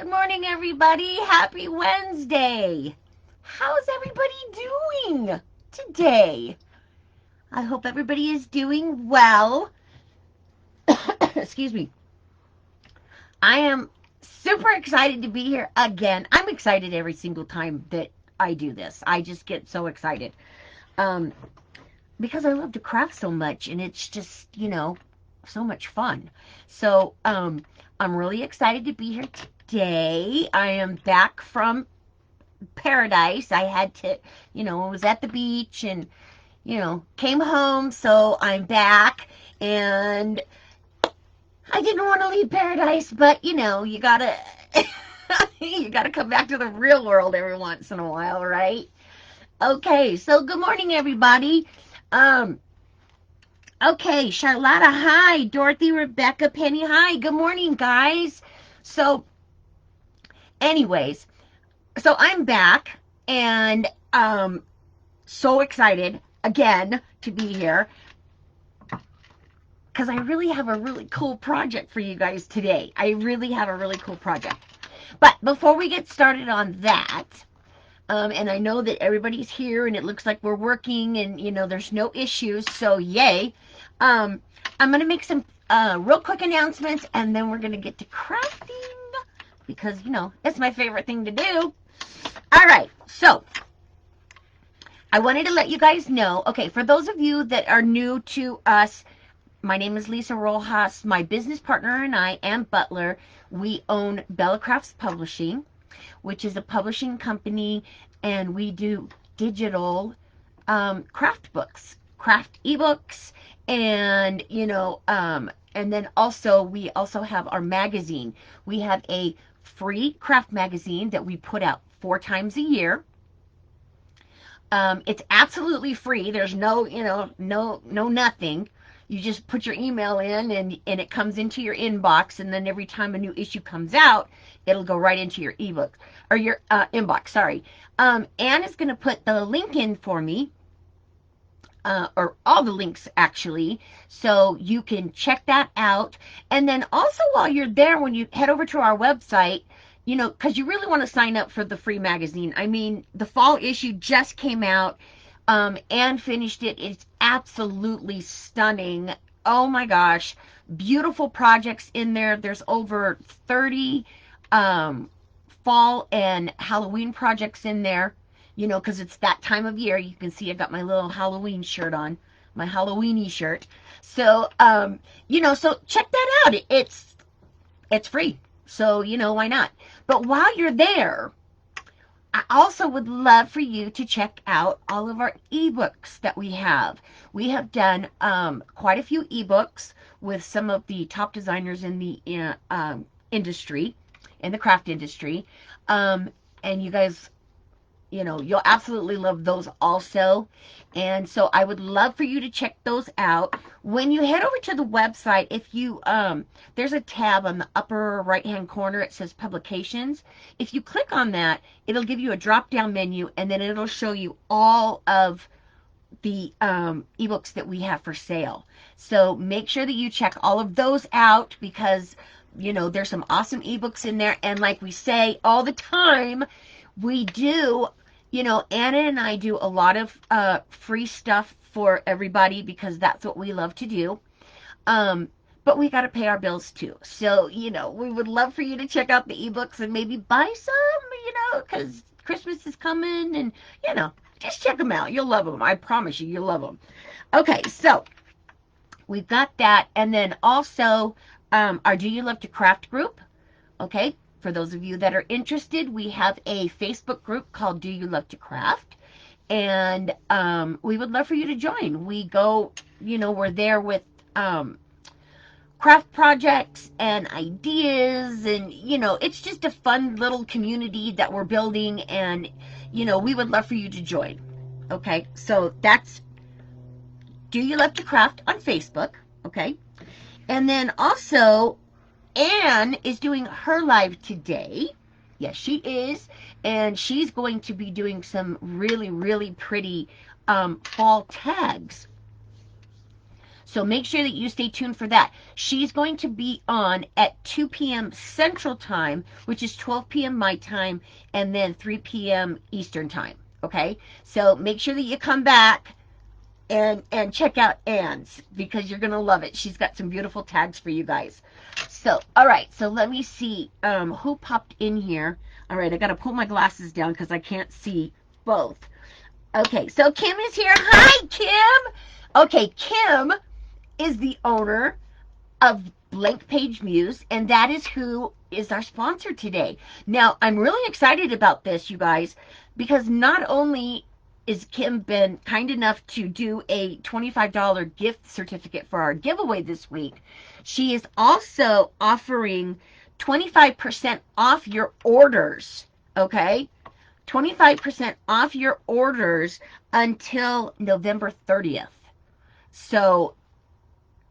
morning, everybody. Happy Wednesday. How's everybody doing today? I hope everybody is doing well. Excuse me. I am super excited to be here again. I'm excited every single time that I do this. I just get so excited. Um, because I love to craft so much, and it's just, so much fun. So, I'm really excited to be here today. I am back from paradise. I had to, I was at the beach and, came home, so I'm back. And I didn't want to leave paradise, but, you gotta, you gotta come back to the real world every once in a while, right? Okay, so good morning, everybody. Um, okay, Charlotta, hi. Dorothy, Rebecca, Penny, hi. Good morning, guys. So, anyways, so I'm back and so excited again to be here because I really have a really cool project for you guys today. I really have a really cool project. But before we get started on that, and I know that everybody's here and it looks like we're working and there's no issues, so yay. I'm gonna make some real quick announcements and then we're gonna get to crafting because it's my favorite thing to do. All right, so I wanted to let you guys know, okay, for those of you that are new to us, my name is Lisa Rojas. My business partner and I, Ann Butler, we own Bella Crafts Publishing, which is a publishing company, and we do digital craft books, craft ebooks, and, and then also we also have our magazine. We have a free craft magazine that we put out 4 times a year. It's absolutely free. There's no, no nothing. You just put your email in and it comes into your inbox, and then every time a new issue comes out, it'll go right into your ebook or your inbox. Sorry. Anne is going to put the link in for me, or all the links actually, so you can check that out. And then also while you're there, when you head over to our website, because you really want to sign up for the free magazine. I mean, the fall issue just came out, and finished it. It's absolutely stunning. Oh my gosh, beautiful projects in there. There's over 30 fall and Halloween projects in there, because it's that time of year. You can see I got my little Halloween shirt on, my Halloweeny shirt. So, so check that out. It's free. So, why not? But while you're there, I also would love for you to check out all of our ebooks that we have. We have done quite a few ebooks with some of the top designers in the industry, in the craft industry. And you guys, you'll absolutely love those also. And so I would love for you to check those out. When you head over to the website, if you, there's a tab on the upper right-hand corner. It says Publications. If you click on that, it'll give you a drop-down menu, and then it'll show you all of the ebooks that we have for sale. So make sure that you check all of those out because, there's some awesome ebooks in there. And like we say all the time, we do, Anna and I do a lot of free stuff for everybody because that's what we love to do. But we got to pay our bills too. So, we would love for you to check out the ebooks and maybe buy some, because Christmas is coming and, just check them out. You'll love them. I promise you'll love them. Okay, so we've got that. And then also our Do You Love to Craft group. Okay, for those of you that are interested, we have a Facebook group called Do You Love to Craft, and we would love for you to join. We go, we're there with craft projects and ideas, and it's just a fun little community that we're building, and we would love for you to join. Okay, so that's Do You Love to Craft on Facebook. Okay, and then also Anne is doing her live today. Yes, she is. And she's going to be doing some really, really pretty fall tags. So make sure that you stay tuned for that. She's going to be on at 2 p.m. Central Time, which is 12 p.m. my time, and then 3 p.m. Eastern Time. Okay? So make sure that you come back and check out Anne's, because you're gonna love it. She's got some beautiful tags for you guys. So, all right, so let me see who popped in here. All right, I gotta pull my glasses down because I can't see both. Okay, so Kim is here. Hi, Kim. Okay, Kim is the owner of Blank Page Muse, and that is who is our sponsor today. Now, I'm really excited about this, you guys, because not only is Kim been kind enough to do a $25 gift certificate for our giveaway this week, she is also offering 25% off your orders, okay? 25% off your orders until November 30th. So,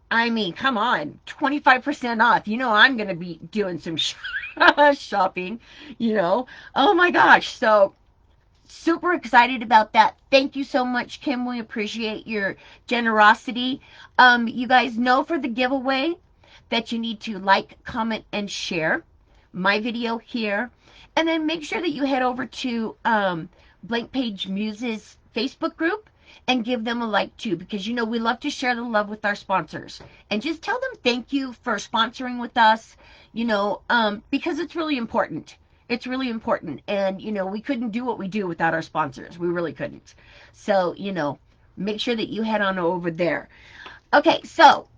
I mean, come on, 25% off. You know I'm going to be doing some shopping, you know. Oh my gosh. So, super excited about that. Thank you so much, Kim. We appreciate your generosity. You guys know for the giveaway that you need to like, comment, and share my video here. And then make sure that you head over to Blank Page Muse's Facebook group and give them a like too, because you know we love to share the love with our sponsors. And just tell them thank you for sponsoring with us, you know, because it's really important. It's really important. And, you know, we couldn't do what we do without our sponsors. We really couldn't. So, you know, make sure that you head on over there. Okay, so,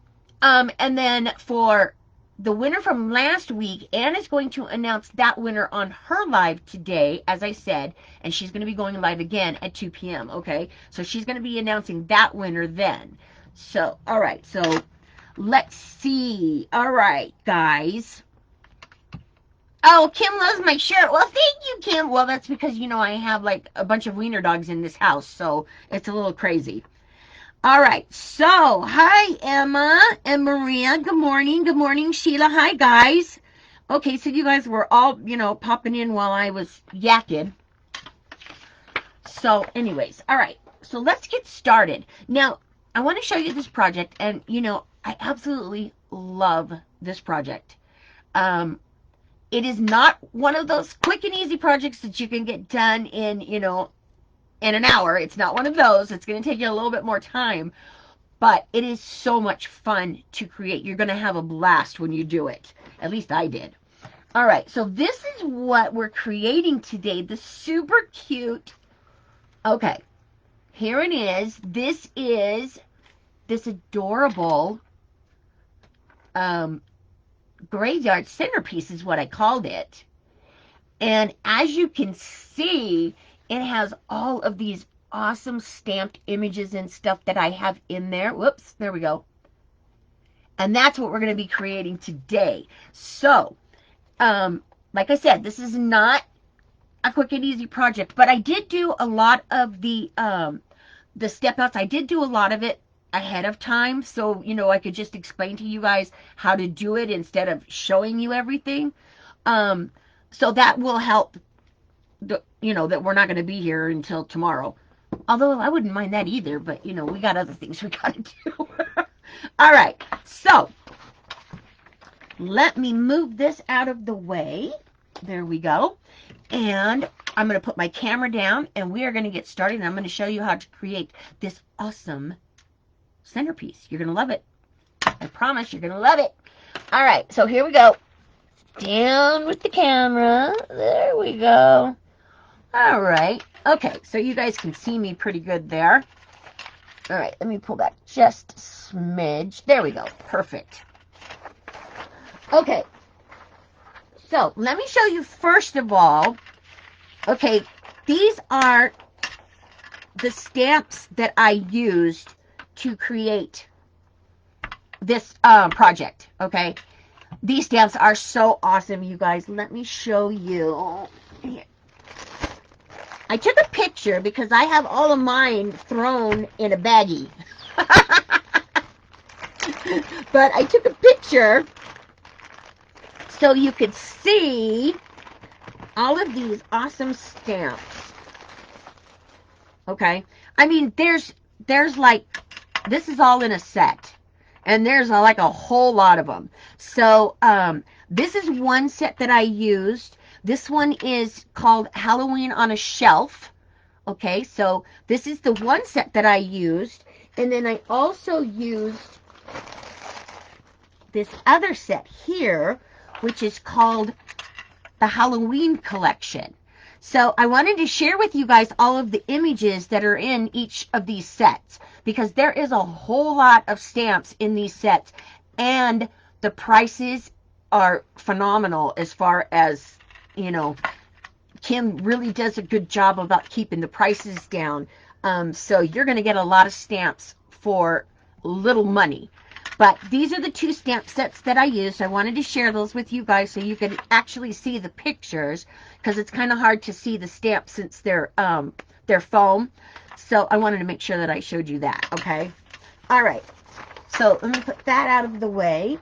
and then for the winner from last week, Anne is going to announce that winner on her live today, as I said, and she's going to be going live again at 2 p.m., okay? So she's going to be announcing that winner then. So, all right, so let's see. All right, guys. Oh, Kim loves my shirt. Well, thank you, Kim. Well, that's because, you know, I have like a bunch of wiener dogs in this house, so it's a little crazy. All right, so hi, Emma and Maria. Good morning. Good morning, Sheila. Hi, guys. Okay, so you guys were all, you know, popping in while I was yakking. So anyways, all right, so let's get started. Now, I want to show you this project, and, you know, I absolutely love this project. It is not one of those quick and easy projects that you can get done in, you know, in an hour. It's not one of those. It's going to take you a little bit more time, but it is so much fun to create. You're going to have a blast when you do it. At least I did. All right, so this is what we're creating today. The super cute, okay, here it is. This is this adorable graveyard centerpiece is what I called it. And as you can see, it has all of these awesome stamped images and stuff that I have in there. Whoops, there we go. And that's what we're going to be creating today. So, like I said, this is not a quick and easy project, but I did do a lot of the step outs. I did do a lot of it ahead of time, so, you know, I could just explain to you guys how to do it instead of showing you everything. So that will help, you know, that we're not going to be here until tomorrow. Although I wouldn't mind that either, but, you know, we got other things we got to do. All right, so let me move this out of the way. There we go. And I'm going to put my camera down, and we are going to get started. And I'm going to show you how to create this awesome centerpiece. You're going to love it. I promise you're going to love it. All right, so here we go. Down with the camera. There we go. All right. Okay, so you guys can see me pretty good there. All right, let me pull back just a smidge. There we go. Perfect. Okay. So let me show you first of all. Okay, these are the stamps that I used to create this project, okay? These stamps are so awesome, you guys. Let me show you. Here. I took a picture because I have all of mine thrown in a baggie. But I took a picture so you could see all of these awesome stamps. Okay? I mean, there's like, this is all in a set. And there's like a whole lot of them. So this is one set that I used. This one is called Halloween on a Shelf. Okay, so this is the one set that I used. And then I also used this other set here, which is called the Halloween collection. So I wanted to share with you guys all of the images that are in each of these sets, because there is a whole lot of stamps in these sets, and the prices are phenomenal. As far as, you know, Kim really does a good job about keeping the prices down. So you're going to get a lot of stamps for little money. But these are the two stamp sets that I used. I wanted to share those with you guys so you can actually see the pictures, because it's kind of hard to see the stamps since they're foam. So I wanted to make sure that I showed you that, okay? All right. So let me put that out of the way.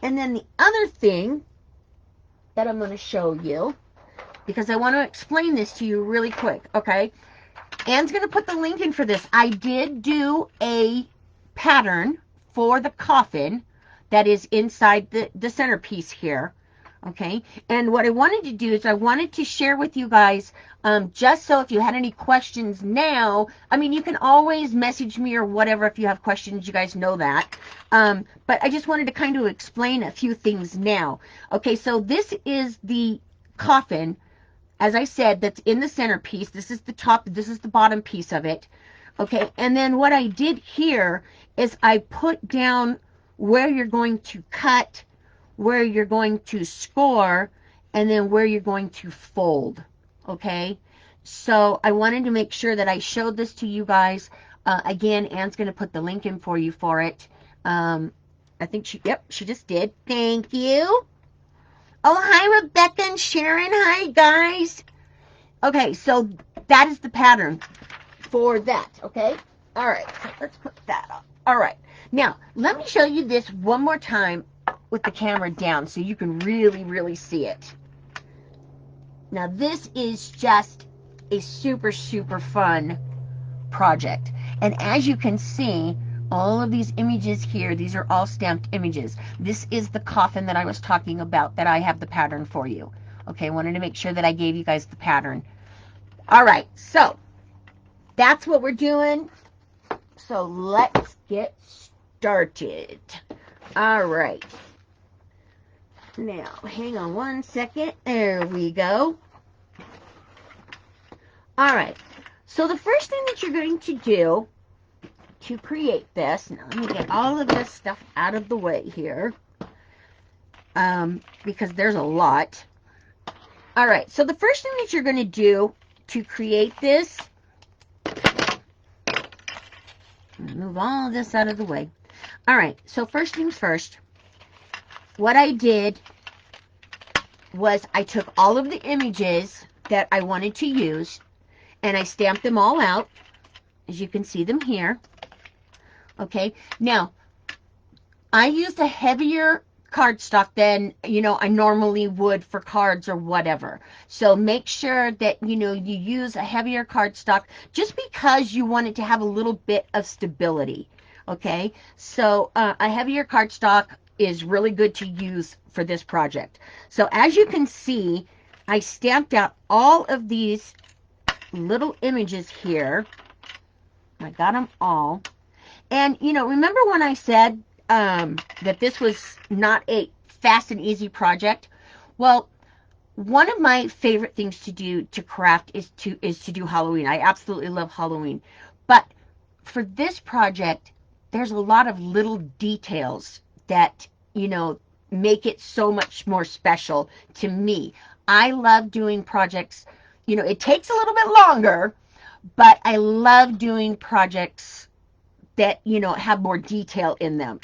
And then the other thing that I'm going to show you, because I want to explain this to you really quick, okay? Anne's going to put the link in for this. I did do a pattern for the coffin that is inside the centerpiece here, okay? And what I wanted to do is I wanted to share with you guys, just so if you had any questions now, I mean, you can always message me or whatever if you have questions, you guys know that. But I just wanted to kind of explain a few things now. Okay, so this is the coffin, as I said, that's in the centerpiece. This is the top, this is the bottom piece of it. Okay, and then what I did here is I put down where you're going to cut, where you're going to score, and then where you're going to fold. Okay, so I wanted to make sure that I showed this to you guys. Again, Anne's going to put the link in for you for it. I think she just did. Thank you. Oh, hi, Rebecca and Sharon. Hi, guys. Okay, so that is the pattern for that, okay? All right, so let's put that up. All right, now, let me show you this one more time with the camera down so you can really, really see it. Now, this is just a super, super fun project. And as you can see, all of these images here, these are all stamped images. This is the coffin that I was talking about that I have the pattern for you. Okay, I wanted to make sure that I gave you guys the pattern. All right, so that's what we're doing. So let's get started. All right. Now, hang on one second. There we go. All right. So the first thing that you're going to do to create this, now let me get all of this stuff out of the way here, because there's a lot. All right. So the first thing that you're going to do to create this, move all of this out of the way. All right, so first things first, what I did was I took all of the images that I wanted to use and I stamped them all out, as you can see them here. Okay, now I used a heavier cardstock than, you know, I normally would for cards or whatever. So make sure that, you know, you use a heavier cardstock just because you want it to have a little bit of stability. Okay, so a heavier cardstock is really good to use for this project. So as you can see, I stamped out all of these little images here. I got them all. And, you know, remember when I said that this was not a fast and easy project? Well, one of my favorite things to do to craft is to do Halloween. I absolutely love Halloween. But for this project, there's a lot of little details that, you know, make it so much more special to me. I love doing projects, you know, it takes a little bit longer, but I love doing projects that, you know, have more detail in them.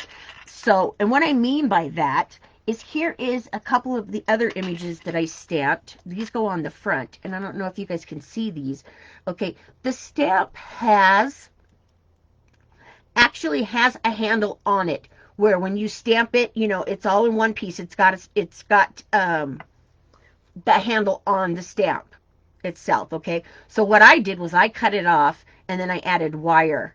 So, and what I mean by that is here is a couple of the other images that I stamped. These go on the front, and I don't know if you guys can see these. Okay, the stamp actually has a handle on it where when you stamp it, you know, it's all in one piece. It's got the handle on the stamp itself. Okay, so what I did was I cut it off and then I added wire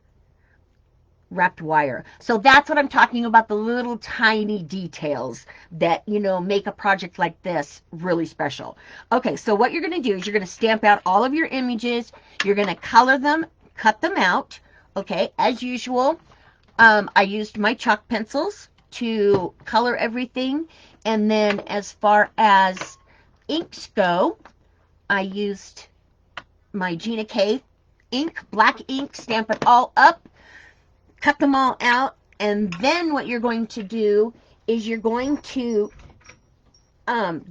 wrapped wire. So that's what I'm talking about, the little tiny details that, you know, make a project like this really special. Okay, so what you're going to do is you're going to stamp out all of your images. You're going to color them, cut them out. Okay, as usual, I used my chalk pencils to color everything. And then as far as inks go, I used my Gina K ink, black ink, stamp it all up, cut them all out, and then what you're going to do is you're going to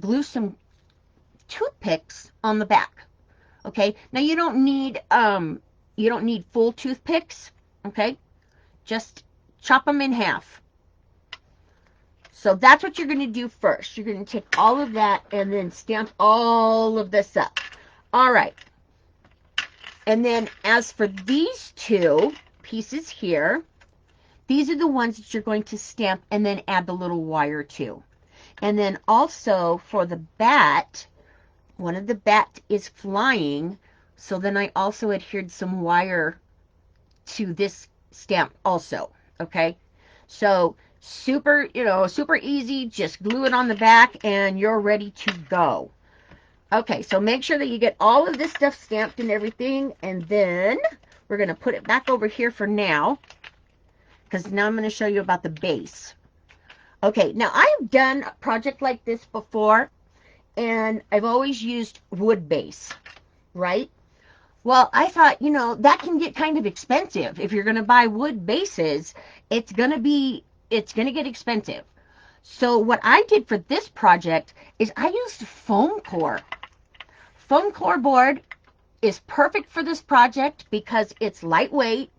glue some toothpicks on the back. Okay, now you don't need full toothpicks. Okay, just chop them in half. So that's what you're going to do first. You're going to take all of that and then stamp all of this up. All right. And then as for these two pieces here, these are the ones that you're going to stamp and then add the little wire to. And then also for the bat, one of the bat is flying, so then I also adhered some wire to this stamp also, okay? So super, you know, super easy. Just glue it on the back and you're ready to go. Okay, so make sure that you get all of this stuff stamped and everything, and then we're going to put it back over here for now, because now I'm going to show you about the base. Okay, now I've done a project like this before, and I've always used wood base, right? Well, I thought, you know, that can get kind of expensive. If you're going to buy wood bases, it's going to get expensive. So what I did for this project is I used foam core. Foam core board is perfect for this project because it's lightweight.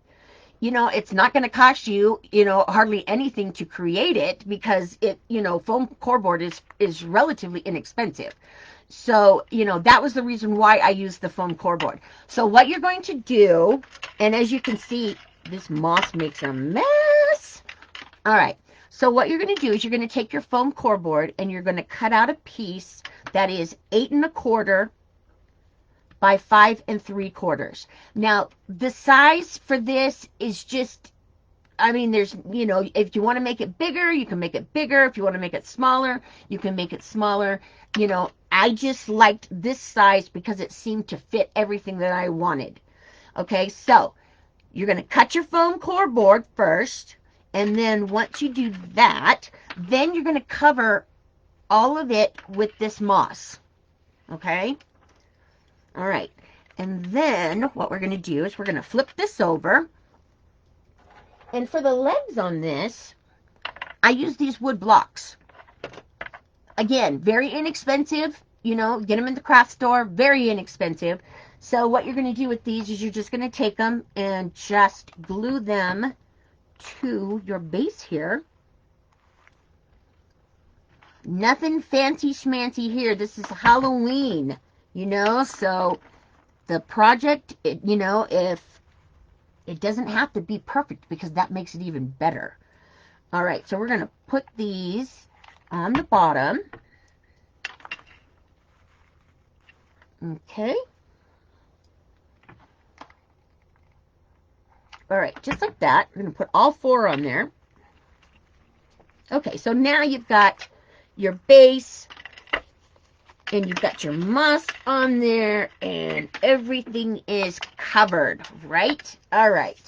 You know, it's not going to cost you, you know, hardly anything to create it because it, you know, foam core board is relatively inexpensive. So, you know, that was the reason why I used the foam core board. So what you're going to do, and as you can see, this moss makes a mess. All right. So what you're going to do is you're going to take your foam core board and you're going to cut out a piece that is 8 1/4 by 5 3/4. Now, the size for this is just, I mean, there's, you know, if you want to make it bigger, you can make it bigger. If you want to make it smaller, you can make it smaller. You know, I just liked this size because it seemed to fit everything that I wanted. Okay, so you're going to cut your foam core board first, and then once you do that, then you're going to cover all of it with this moss. Okay? All right, and then what we're going to do is we're going to flip this over, and for the legs on this, I use these wood blocks. Again, very inexpensive, you know, get them in the craft store, very inexpensive. So what you're going to do with these is you're just going to take them and just glue them to your base here. Nothing fancy schmancy here. This is Halloween. You know, so the project, you know, if it doesn't have to be perfect because that makes it even better. All right, so we're going to put these on the bottom. Okay. All right, just like that. We're going to put all 4 on there. Okay, so now you've got your base, and you've got your moss on there, and everything is covered, right? All right.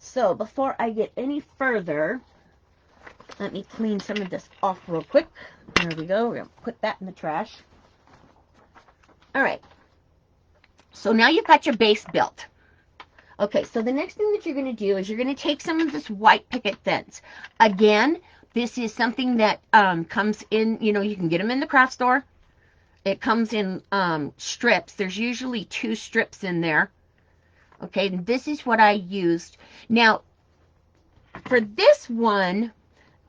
So before I get any further, let me clean some of this off real quick. There we go. We're going to put that in the trash. All right. So now you've got your base built. Okay, so the next thing that you're going to do is you're going to take some of this white picket fence. Again, this is something that comes in, you know, you can get them in the craft store. It comes in strips. There's usually 2 strips in there. Okay, and this is what I used. Now, for this one,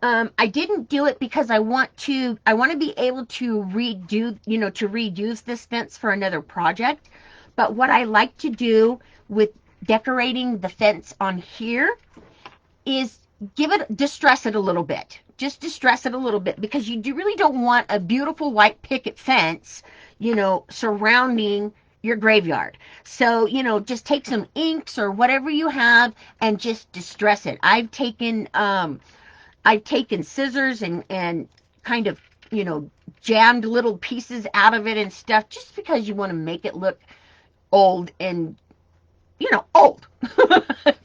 I didn't do it because I want to be able to redo, you know, to reuse this fence for another project. But what I like to do with decorating the fence on here is distress it a little bit. Just distress it a little bit, because you really don't want a beautiful white picket fence, you know, surrounding your graveyard. So, you know, just take some inks or whatever you have and just distress it. I've taken scissors and kind of, you know, jammed little pieces out of it and stuff, just because you want to make it look old and, you know, old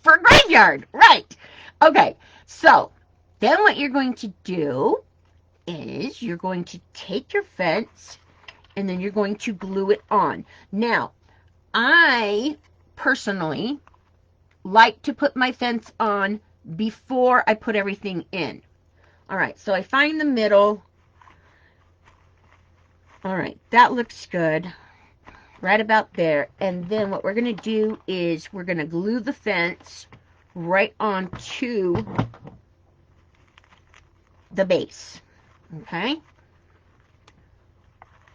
for a graveyard, right? Okay, so then what you're going to do is you're going to take your fence and then you're going to glue it on. Now, I personally like to put my fence on before I put everything in. All right, so I find the middle. All right, that looks good. Right about there. And then what we're going to do is we're going to glue the fence right onto the base. Okay?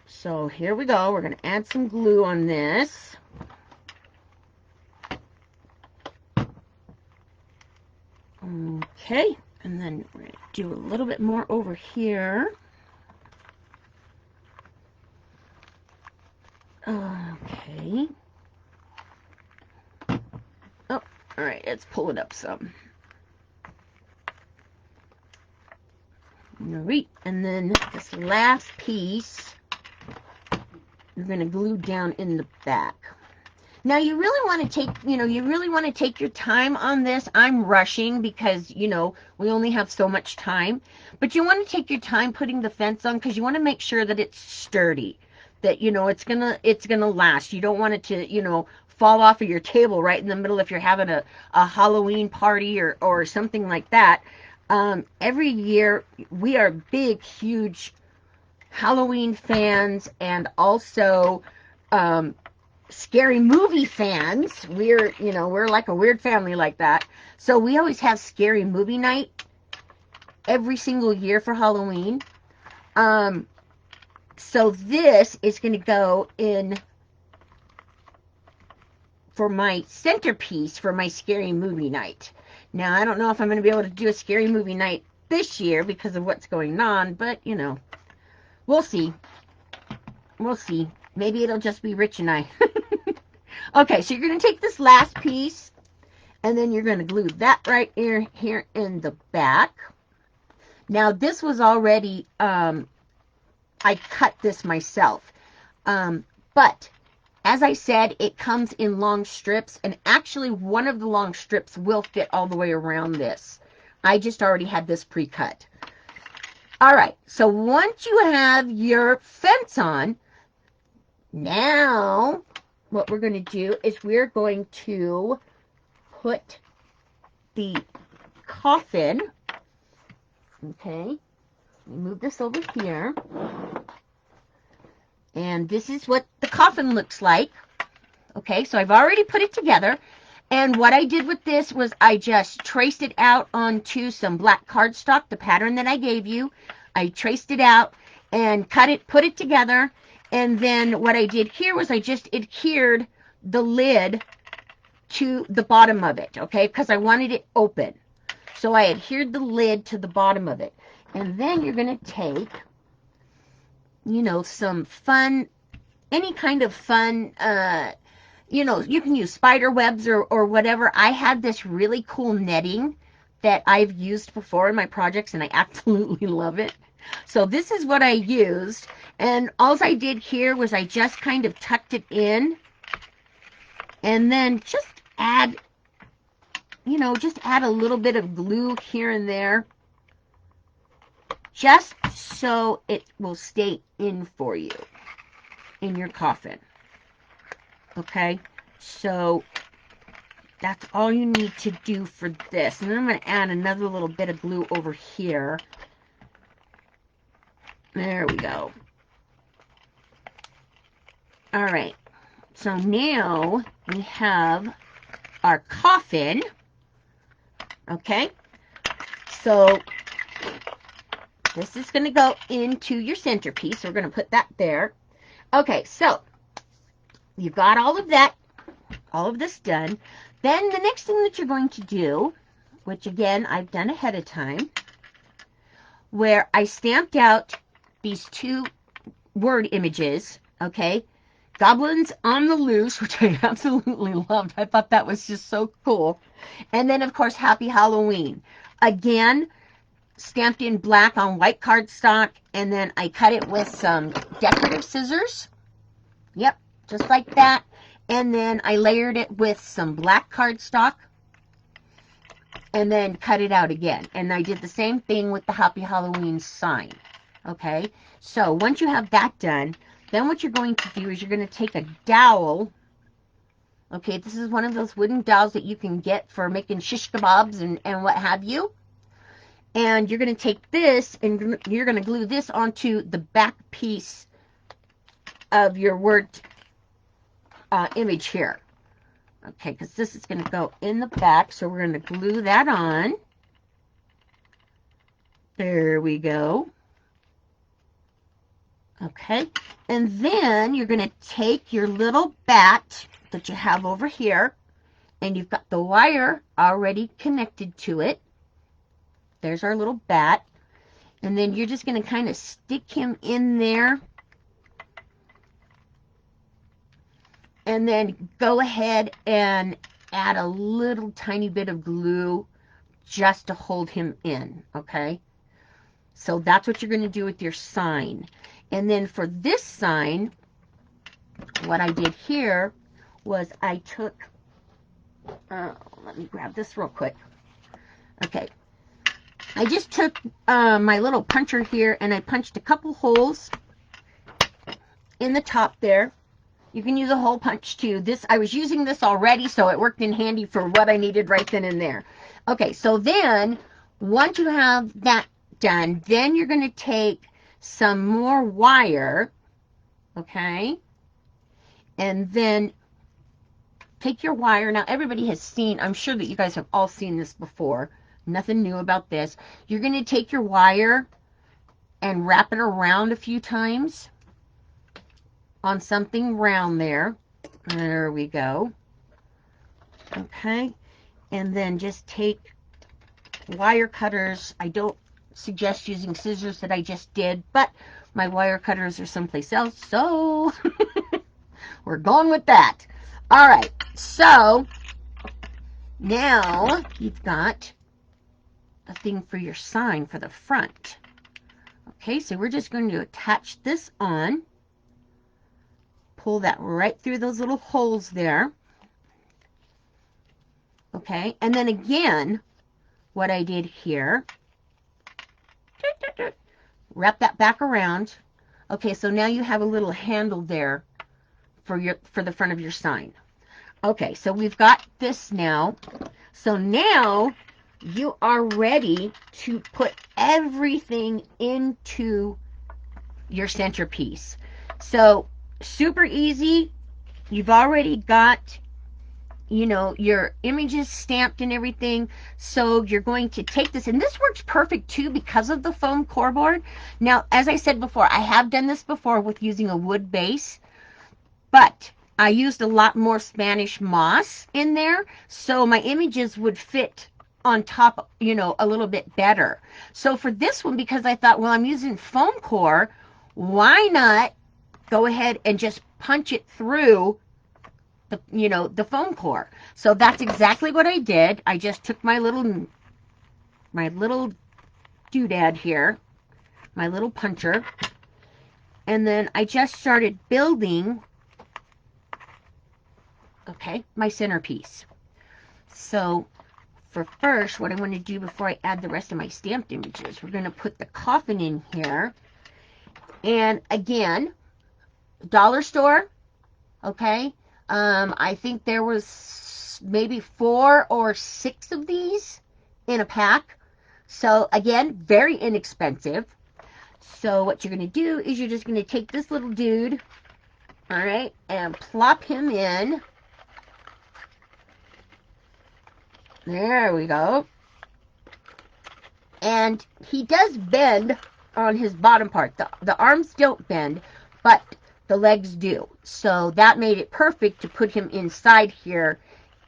So here we go. We're going to add some glue on this. Okay. And then we're going to do a little bit more over here. Okay. Oh, all right. Let's pull it up some. All right. And then this last piece, you're going to glue down in the back. Now, you really want to take, you really want to take your time on this. I'm rushing because, we only have so much time. But you want to take your time putting the fence on because you want to make sure that it's sturdy, that, it's gonna last. You don't want it to, fall off of your table right in the middle if you're having a Halloween party or something like that. Every year, we are big, huge Halloween fans and also scary movie fans. We're like a weird family like that. So we always have scary movie night every single year for Halloween. So this is going to go in for my centerpiece for my scary movie night. Now, I don't know if I'm going to be able to do a scary movie night this year because of what's going on, but, we'll see. We'll see. Maybe it'll just be Rich and I. Okay, so you're going to take this last piece, and then you're going to glue that right here in the back. Now, this was already, I cut this myself. But, as I said, it comes in long strips, and actually one of the long strips will fit all the way around this. I just already had this pre-cut. All right, so once you have your fence on, now what we're going to do is we're going to put the coffin, okay, move this over here, and this is what the coffin looks like. Okay, so I've already put it together, and what I did with this was I just traced it out onto some black cardstock, the pattern that I gave you. I traced it out and cut it, put it together, and then what I did here was I just adhered the lid to the bottom of it, okay, because I wanted it open. So I adhered the lid to the bottom of it. And then you're going to take, some fun, any kind of fun, you can use spider webs or whatever. I had this really cool netting that I've used before in my projects, and I absolutely love it. So this is what I used, and all I did here was I just kind of tucked it in, and then just add, just add a little bit of glue here and there, just so it will stay in for you in your coffin. Okay, so that's all you need to do for this. And then I'm going to add another little bit of glue over here. There we go. All right, so now we have our coffin. Okay, so this is going to go into your centerpiece. So we're going to put that there. Okay, so you've got all of that, all of this done. Then the next thing that you're going to do, which again I've done ahead of time, where I stamped out these two word images, okay, Goblins on the Loose, which I absolutely loved. I thought that was just so cool. And then, of course, Happy Halloween. Again, stamped in black on white cardstock, and then I cut it with some decorative scissors. Yep, just like that. And then I layered it with some black cardstock, and then cut it out again. And I did the same thing with the Happy Halloween sign. Okay, so once you have that done, then what you're going to do is you're going to take a dowel. Okay, this is one of those wooden dowels that you can get for making shish kebabs and what have you. And you're going to take this and you're going to glue this onto the back piece of your word image here. Okay, because this is going to go in the back, so we're going to glue that on. There we go. Okay, and then you're going to take your little bat that you have over here, and you've got the wire already connected to it. There's our little bat. And then you're just going to kind of stick him in there. And then go ahead and add a little tiny bit of glue just to hold him in, okay? So that's what you're going to do with your sign. And then for this sign, what I did here was I took, let me grab this real quick. Okay. I just took my little puncher here and I punched a couple holes in the top there. You can use a hole punch too. I was using this already, so it worked in handy for what I needed right then and there. Okay, so then once you have that done, then you're going to take some more wire, okay, and then take your wire. Now everybody has seen, I'm sure that you guys have all seen this before. Nothing new about this. You're going to take your wire and wrap it around a few times on something round there. There we go. Okay. And then just take wire cutters. I don't suggest using scissors that I just did, but my wire cutters are someplace else, so we're going with that. All right. So now you've got a thing for your sign for the front. Okay, so we're just going to attach this on. Pull that right through those little holes there. Okay, and then again, what I did here, wrap that back around. Okay, so now you have a little handle there for the front of your sign. Okay, so we've got this now. So now you are ready to put everything into your centerpiece. So super easy. You've already got, you know, your images stamped and everything. So you're going to take this, and this works perfect too because of the foam core board. Now, as I said before, I have done this before with using a wood base, but I used a lot more Spanish moss in there, so my images would fit on top, you know, a little bit better. So for this one, because I thought, well, I'm using foam core, why not go ahead and just punch it through the, you know, the foam core? So that's exactly what I did. I just took my little doodad here, my little puncher, and then I just started building, okay, my centerpiece. So for first, what I want to do before I add the rest of my stamped images, we're going to put the coffin in here. And again, dollar store, okay? I think there was maybe 4 or 6 of these in a pack. So again, very inexpensive. So what you're going to do is you're just going to take this little dude, all right, and plop him in. There we go. And he does bend on his bottom part. The arms don't bend, but the legs do. So that made it perfect to put him inside here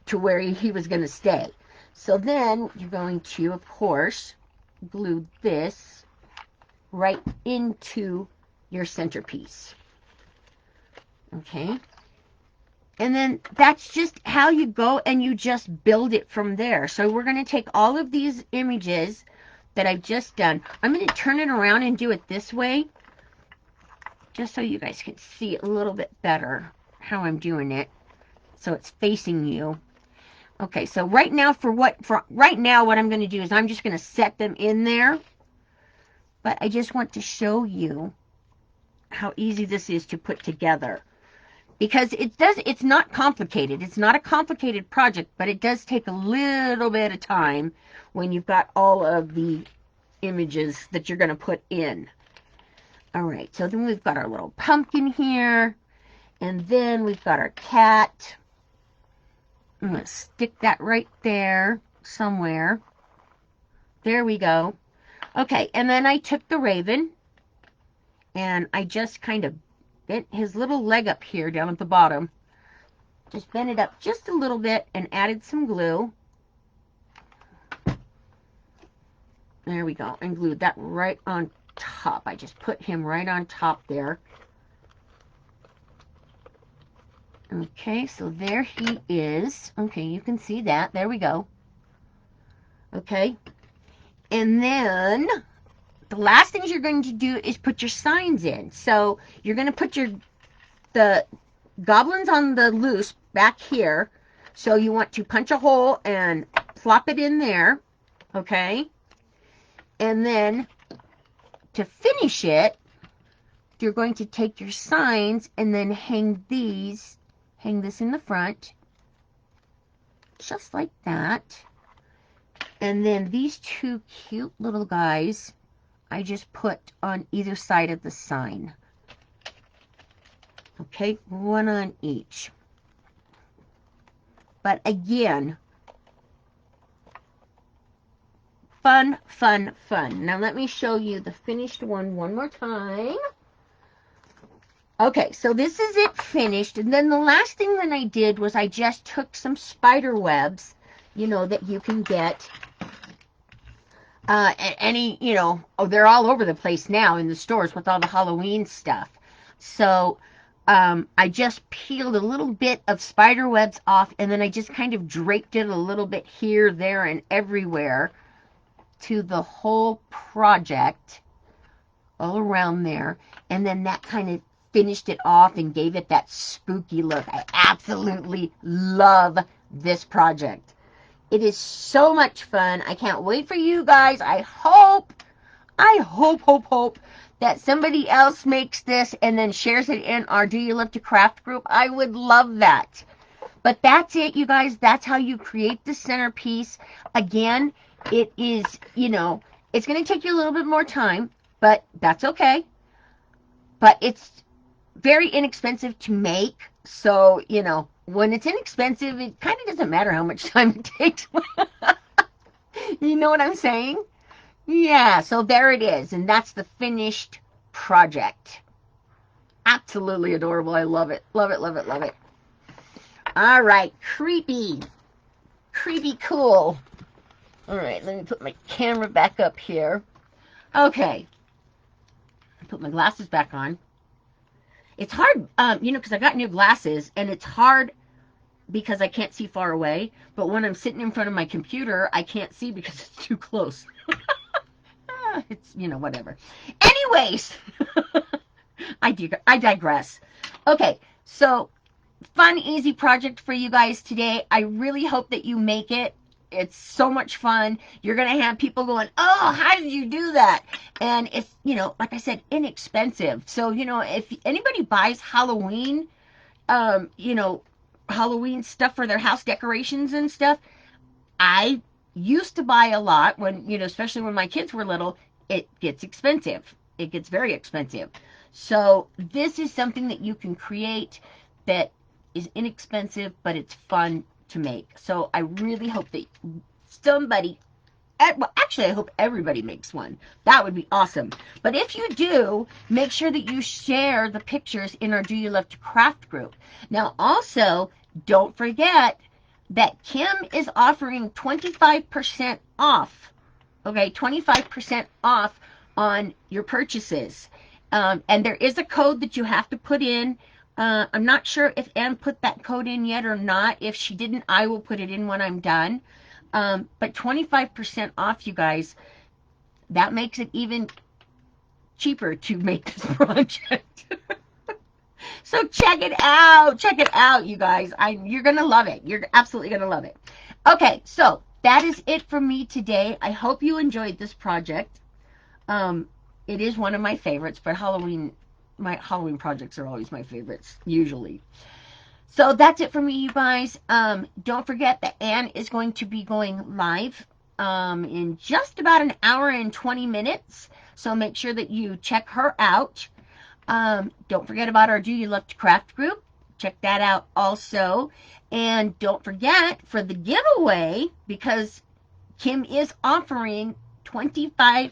to where he was going to stay. So then you're going to, of course, glue this right into your centerpiece. Okay. And then that's just how you go and you just build it from there. So we're going to take all of these images that I've just done. I'm going to turn it around and do it this way, just so you guys can see it a little bit better how I'm doing it. So it's facing you. Okay, so right now what I'm going to do is I'm just going to set them in there. But I just want to show you how easy this is to put together. Because it's not complicated. It's not a complicated project, but it does take a little bit of time when you've got all of the images that you're going to put in. All right, so then we've got our little pumpkin here, and then we've got our cat. I'm going to stick that right there somewhere. There we go. Okay, and then I took the raven, and I just kind of bent his little leg up here down at the bottom. Just bent it up just a little bit and added some glue. There we go, and glued that right on top. I just put him right on top there. Okay, so there he is. Okay, you can see that. There we go. Okay, and then the last things you're going to do is put your signs in. So you're going to put the goblins on the loose back here. So you want to punch a hole and plop it in there. Okay, and then to finish it, you're going to take your signs and then hang this in the front, just like that. And then these two cute little guys, I just put on either side of the sign. Okay, one on each. But again, fun, fun, fun. Now let me show you the finished one more time. Okay, so this is it finished. And then the last thing that I did was I just took some spider webs, that you can get at any, they're all over the place now in the stores with all the Halloween stuff. So I just peeled a little bit of spider webs off, and then I just kind of draped it a little bit here, there, and everywhere to the whole project, all around there. And then that kind of finished it off and gave it that spooky look. I absolutely love this project. It is so much fun. I can't wait for you guys. I hope that somebody else makes this and then shares it in our Do You Love to Craft group. I would love that. But that's it, you guys. That's how you create the centerpiece. Again, it is, it's going to take you a little bit more time, but that's okay. But it's very inexpensive to make. So, when it's inexpensive, it kind of doesn't matter how much time it takes. You know what I'm saying? Yeah, so there it is. And that's the finished project. Absolutely adorable. I love it. Love it, love it, love it. All right, creepy. Creepy cool. All right, let me put my camera back up here. Okay. Put my glasses back on. It's hard, because I got new glasses, and it's hard because I can't see far away. But when I'm sitting in front of my computer, I can't see because it's too close. It's, whatever. Anyways, I digress. Okay, so fun, easy project for you guys today. I really hope that you make it. It's so much fun. You're going to have people going, oh, how did you do that? And it's, like I said, inexpensive. So, if anybody buys Halloween, Halloween stuff for their house decorations and stuff, I used to buy a lot when, especially when my kids were little. It gets expensive. It gets very expensive. So this is something that you can create that is inexpensive, but it's fun to make. So I really hope that somebody, well, actually I hope everybody makes one. That would be awesome. But if you do, make sure that you share the pictures in our Do You Love to Craft group. Now also, don't forget that Kim is offering 25% off. Okay, 25% off on your purchases. And there is a code that you have to put in. I'm not sure if Ann put that code in yet or not. If she didn't, I will put it in when I'm done. But 25% off, you guys. That makes it even cheaper to make this project. So check it out. Check it out, you guys. You're going to love it. You're absolutely going to love it. Okay, so that is it for me today. I hope you enjoyed this project. It is one of my favorites, but my Halloween projects are always my favorites, usually. So that's it for me, you guys. Don't forget that Ann is going to be going live in just about an hour and 20 minutes. So make sure that you check her out. Don't forget about our Do You Love to Craft group. Check that out also. And don't forget for the giveaway, because Kim is offering $25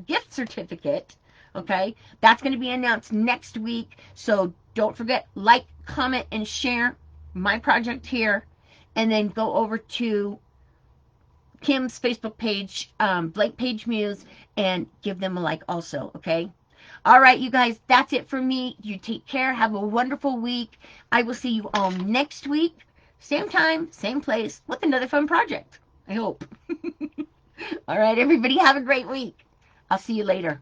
gift certificate. Okay, that's going to be announced next week. So don't forget, like, comment, and share my project here. And then go over to Kim's Facebook page, Blank Page Muse, and give them a like also, okay? All right, you guys, that's it for me. You take care. Have a wonderful week. I will see you all next week. Same time, same place, with another fun project. I hope. All right, everybody, have a great week. I'll see you later.